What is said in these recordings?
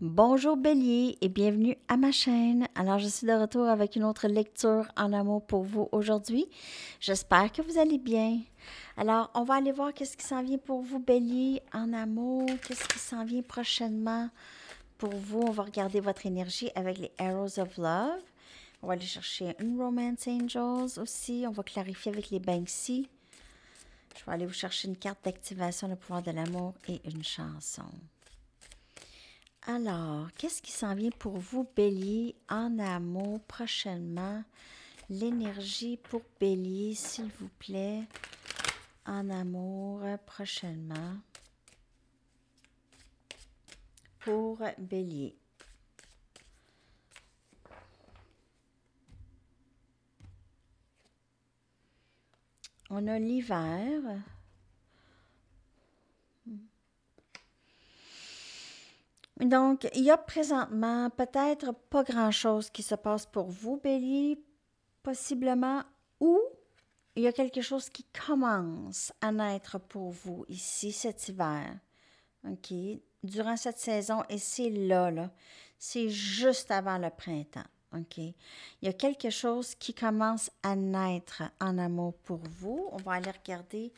Bonjour Bélier et bienvenue à ma chaîne. Alors je suis de retour avec une autre lecture en amour pour vous aujourd'hui. J'espère que vous allez bien. Alors on va aller voir qu'est-ce qui s'en vient pour vous Bélier en amour, qu'est-ce qui s'en vient prochainement pour vous. On va regarder votre énergie avec les Arrows of Love. On va aller chercher une Romance Angels aussi. On va clarifier avec les Banksy. Je vais aller vous chercher une carte d'activation, le pouvoir de l'amour et une chanson. Alors, qu'est-ce qui s'en vient pour vous, Bélier, en amour prochainement? L'énergie pour Bélier, s'il vous plaît, en amour prochainement. Pour Bélier. On a l'hiver. Donc, il y a présentement peut-être pas grand-chose qui se passe pour vous, Bélier, possiblement, ou il y a quelque chose qui commence à naître pour vous ici cet hiver. OK? Durant cette saison, et c'est là. C'est juste avant le printemps. OK? Il y a quelque chose qui commence à naître en amour pour vous. On va aller regarder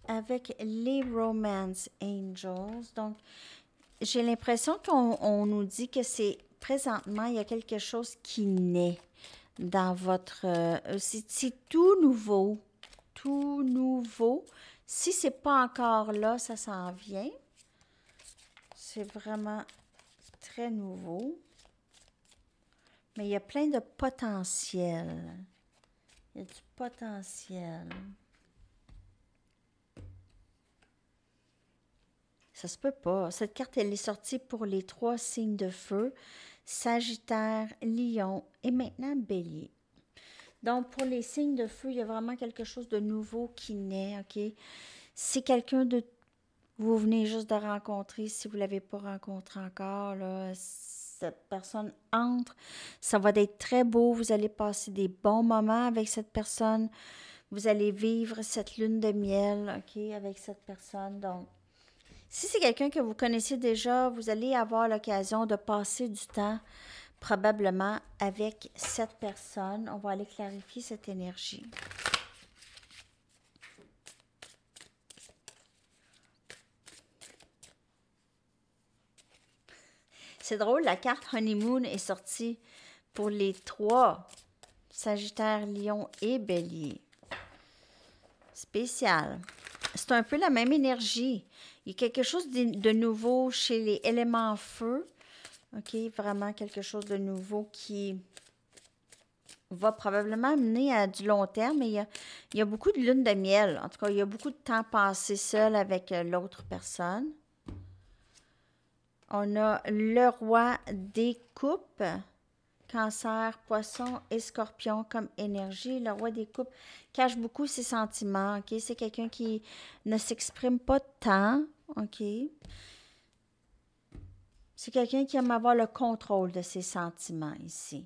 avec les Romance Angels. Donc, j'ai l'impression qu'on nous dit que c'est présentement, il y a quelque chose qui naît dans votre... c'est tout nouveau. Tout nouveau. Si c'est pas encore là, ça s'en vient. C'est vraiment très nouveau. Mais il y a plein de potentiel. Il y a du potentiel. Ça se peut pas. Cette carte, elle est sortie pour les 3 signes de feu. Sagittaire, Lion et maintenant Bélier. Donc, pour les signes de feu, il y a vraiment quelque chose de nouveau qui naît, OK? C'est quelqu'un de... Vous venez juste de rencontrer, si vous ne l'avez pas rencontré encore, là, cette personne entre. Ça va être très beau. Vous allez passer des bons moments avec cette personne. Vous allez vivre cette lune de miel, OK, avec cette personne. Donc, si c'est quelqu'un que vous connaissez déjà, vous allez avoir l'occasion de passer du temps probablement avec cette personne. On va aller clarifier cette énergie. C'est drôle, la carte Honeymoon est sortie pour les 3, Sagittaire, Lion et Bélier. Spécial. C'est un peu la même énergie. Il y a quelque chose de nouveau chez les éléments feu. OK, vraiment quelque chose de nouveau qui va probablement mener à du long terme. Mais il y a beaucoup de lune de miel. En tout cas, il y a beaucoup de temps passé seul avec l'autre personne. On a le roi des coupes. Cancer, poisson et scorpion comme énergie. Le roi des coupes cache beaucoup ses sentiments. OK? C'est quelqu'un qui ne s'exprime pas tant. OK? C'est quelqu'un qui aime avoir le contrôle de ses sentiments ici.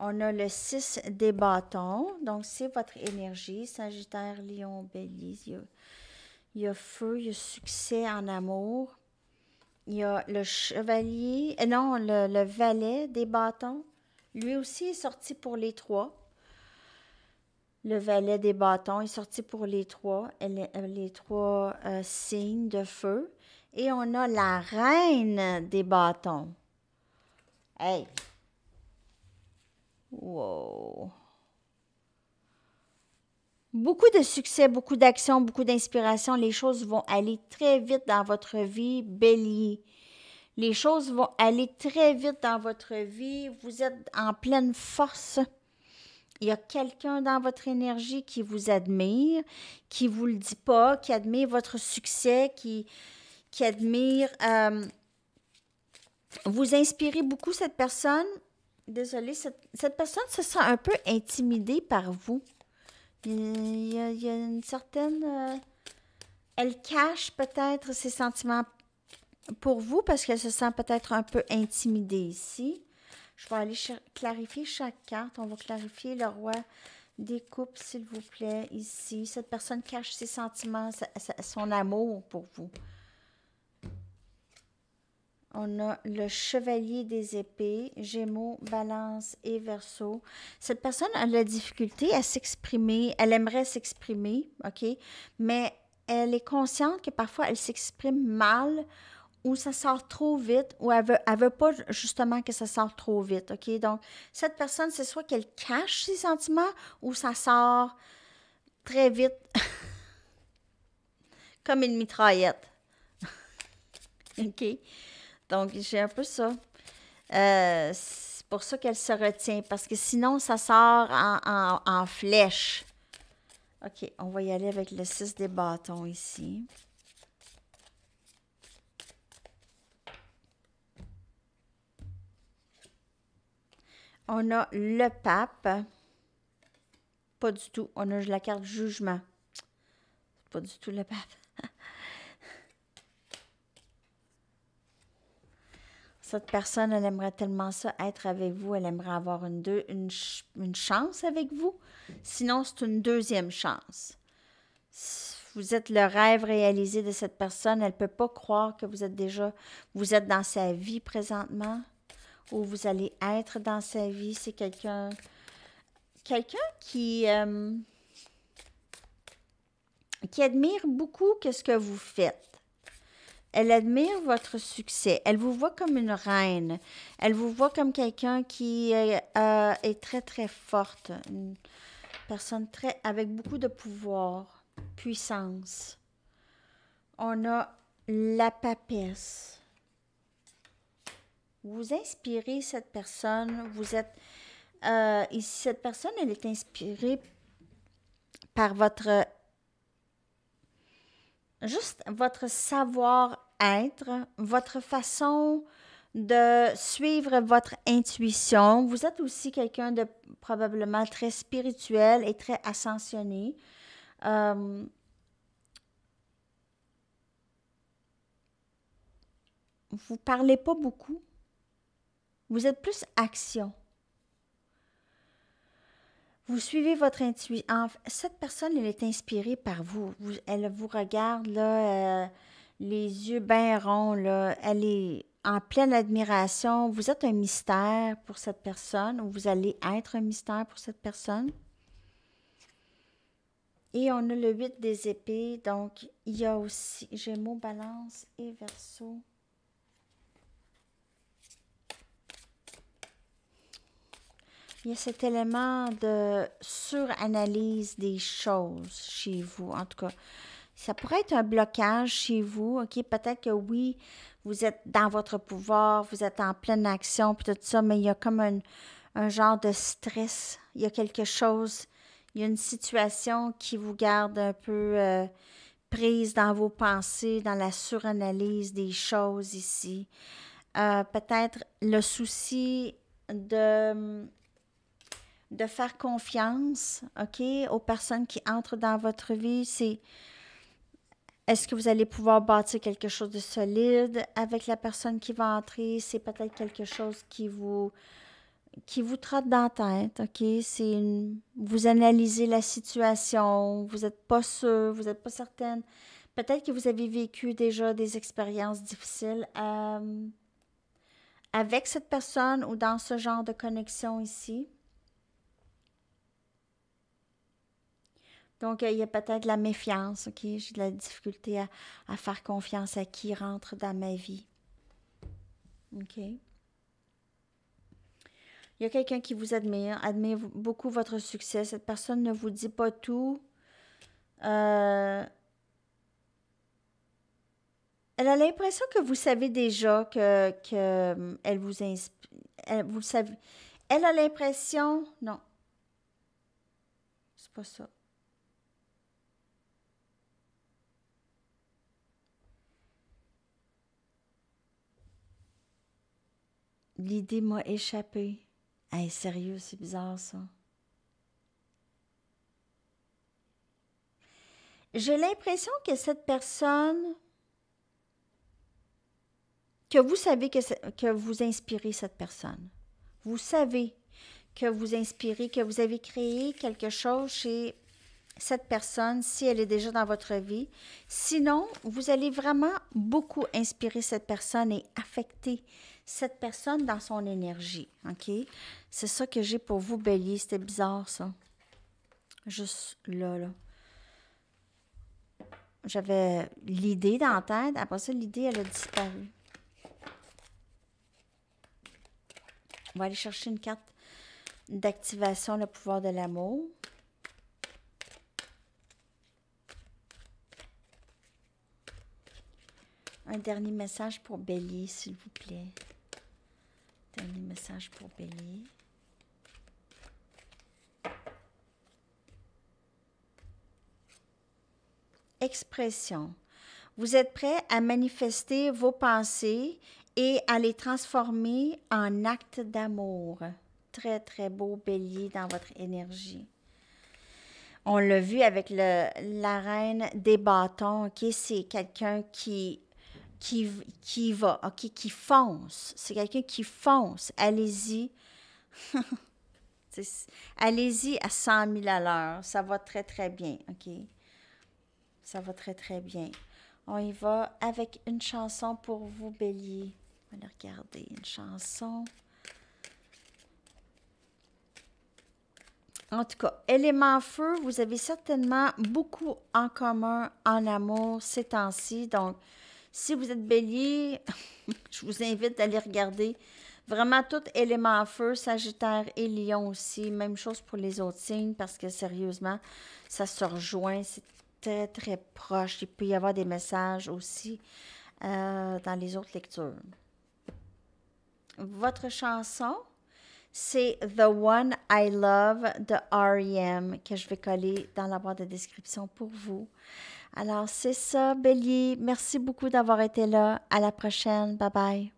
On a le 6 des bâtons. Donc, c'est votre énergie. Sagittaire, Lion, Bélier. Il y a feu, il y a succès en amour. Il y a le chevalier, non, le valet des bâtons. Lui aussi est sorti pour les 3. Le valet des bâtons est sorti pour les 3, les 3 signes de feu. Et on a la reine des bâtons. Hey! Wow! Beaucoup de succès, beaucoup d'action, beaucoup d'inspiration. Les choses vont aller très vite dans votre vie, Bélier. Les choses vont aller très vite dans votre vie. Vous êtes en pleine force. Il y a quelqu'un dans votre énergie qui vous admire, qui ne vous le dit pas, qui admire votre succès, qui admire... vous inspirez beaucoup cette personne. Désolée, cette personne se sent un peu intimidée par vous. Il y a une certaine... elle cache peut-être ses sentiments pour vous parce qu'elle se sent peut-être un peu intimidée ici. Je vais aller clarifier chaque carte. On va clarifier le roi des coupes, s'il vous plaît, ici. Cette personne cache ses sentiments, son amour pour vous. On a le chevalier des épées, Gémeaux, Balance et Verseau. Cette personne a de la difficulté à s'exprimer. Elle aimerait s'exprimer, OK? Mais elle est consciente que parfois elle s'exprime mal ou ça sort trop vite ou elle veut pas justement que ça sorte trop vite, OK? Donc, cette personne, c'est soit qu'elle cache ses sentiments ou ça sort très vite comme une mitraillette, OK? Donc, j'ai un peu ça. C'est pour ça qu'elle se retient, parce que sinon, ça sort en flèche. OK, on va y aller avec le 6 des bâtons ici. On a le pape. Pas du tout. On a la carte jugement. Pas du tout le pape. Cette personne, elle aimerait tellement ça, être avec vous. Elle aimerait avoir une chance avec vous. Sinon, c'est une deuxième chance. Vous êtes le rêve réalisé de cette personne. Elle ne peut pas croire que vous êtes dans sa vie présentement ou vous allez être dans sa vie. C'est quelqu'un qui admire beaucoup ce que vous faites. Elle admire votre succès. Elle vous voit comme une reine. Elle vous voit comme quelqu'un qui est très, très forte. Une personne avec beaucoup de pouvoir, puissance. On a la papesse. Vous inspirez cette personne. Vous êtes... ici, cette personne, elle est inspirée par votre savoir-être, votre façon de suivre votre intuition. Vous êtes aussi quelqu'un de probablement très spirituel et très ascensionné. Vous parlez pas beaucoup. Vous êtes plus action. Vous suivez votre intuition. Cette personne, elle est inspirée par vous. Elle vous regarde, là, les yeux bien ronds, là. Elle est en pleine admiration. Vous êtes un mystère pour cette personne, ou vous allez être un mystère pour cette personne. Et on a le 8 des épées. Donc, il y a aussi Gémeaux, Balance et Verseau. Il y a cet élément de suranalyse des choses chez vous. En tout cas, ça pourrait être un blocage chez vous. OK, peut-être que oui, vous êtes dans votre pouvoir, vous êtes en pleine action, puis tout ça, mais il y a comme un genre de stress. Il y a quelque chose, il y a une situation qui vous garde un peu prise dans vos pensées, dans la suranalyse des choses ici. Peut-être le souci de faire confiance, OK, aux personnes qui entrent dans votre vie. Est-ce que vous allez pouvoir bâtir quelque chose de solide avec la personne qui va entrer? C'est peut-être quelque chose qui vous trotte dans la tête, OK? Vous analysez la situation, vous n'êtes pas sûr, vous n'êtes pas certaine. Peut-être que vous avez vécu déjà des expériences difficiles avec cette personne ou dans ce genre de connexion ici. Donc, il y a peut-être de la méfiance, OK? J'ai de la difficulté à faire confiance à qui rentre dans ma vie. OK? Il y a quelqu'un qui vous admire beaucoup votre succès. Cette personne ne vous dit pas tout. Elle a l'impression que vous savez déjà que elle vous inspire. Vous le savez. Elle a l'impression... Non. C'est pas ça. L'idée m'a échappé. Hey, sérieux, c'est bizarre ça. J'ai l'impression que cette personne, que vous savez que vous inspirez cette personne. Vous savez que vous inspirez, que vous avez créé quelque chose chez cette personne si elle est déjà dans votre vie. Sinon, vous allez vraiment beaucoup inspirer cette personne et affecter cette personne dans son énergie. OK? C'est ça que j'ai pour vous, Bélier. C'était bizarre, ça. Juste là, là. J'avais l'idée dans la tête. Après ça, l'idée, elle a disparu. On va aller chercher une carte d'activation, le pouvoir de l'amour. Un dernier message pour Bélier, s'il vous plaît. Dernier message pour Bélier. Expression. Vous êtes prêt à manifester vos pensées et à les transformer en actes d'amour. Très, très beau, Bélier, dans votre énergie. On l'a vu avec la reine des bâtons, OK? C'est quelqu'un qui va, OK? Qui fonce. C'est quelqu'un qui fonce. Allez-y. Allez-y à 100 000 à l'heure. Ça va très, très bien, OK? Ça va très, très bien. On y va avec une chanson pour vous, Bélier. On va regarder une chanson. En tout cas, élément feu, vous avez certainement beaucoup en commun en amour ces temps-ci. Donc, si vous êtes Bélier, je vous invite à aller regarder vraiment tout élément feu, Sagittaire et Lion aussi. Même chose pour les autres signes parce que sérieusement, ça se rejoint. C'est très, très proche. Il peut y avoir des messages aussi dans les autres lectures. Votre chanson, c'est The One I Love de R.E.M. que je vais coller dans la boîte de description pour vous. Alors, c'est ça, Bélier. Merci beaucoup d'avoir été là. À la prochaine. Bye bye.